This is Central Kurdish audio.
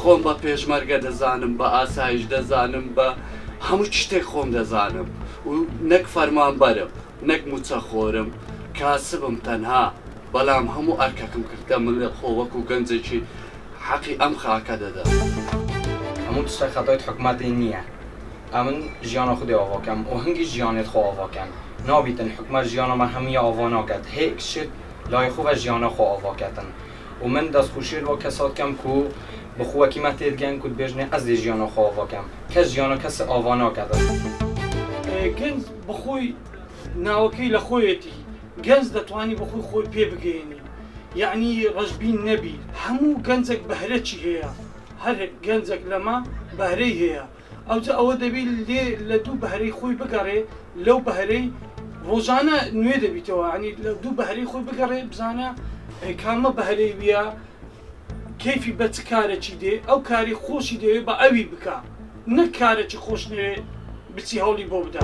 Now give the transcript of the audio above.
خۆم بە پێشمەرگە دەزانم بە ئاسایش دەزانم بە هەموو شتێک خۆم دەزانم و نەک فەرمانبەرم نەک موچەخۆرم کاسبم تەنها بەڵام هەموو ئەرکەکەم کردە من لە خۆ وەکو گەنجێکی حەقی ئەم خاکە دەدا هەموو تشتە خەتای حکومەتی نییە ئەمن ژیانە خودی ئاواکەم و هەنگی ژیانێت خۆ ئاواکەن نابیتن حکومەت ژیانەمە هەمی ئاوا ناکات هیچ شت لای خوبە ژیانە خۆ ئاواکەتن و من دەستخوشیر بۆ کەسات کەم کو بخوەکی مە تێدگەن کو بێژنێ ئەس دێ ژیانە خۆ ئاواکەم کەس ژیانە کەس ئاوا ناکاتن گەنج بەخۆی ناوەکەی لە خۆیەتی گەنج دەتوانی بەخۆی خۆی پێ بگەێنی یعنی ڕەشبین نەبی هەموو گەنجێک بەهرەی هەیە هەر گەنجێک لەمە بەهرەی هەیە ئەوجا ئەوە دەبێت لێ لە دوو بەهرەی خۆی بگەڕێ لەو بەهرەی ڕۆژانە نوێ دەبیتەوە ینی لە دوو بەهرەی خۆی بگەڕێ بزانە کامە بەهرەی ویە کەیفی بە چ کارێکی دێ ئەو کاری خۆشی دەوێت بە ئەوی بکە نەک کارێکی خۆش نوێ بچی هەوڵی بۆ بدە.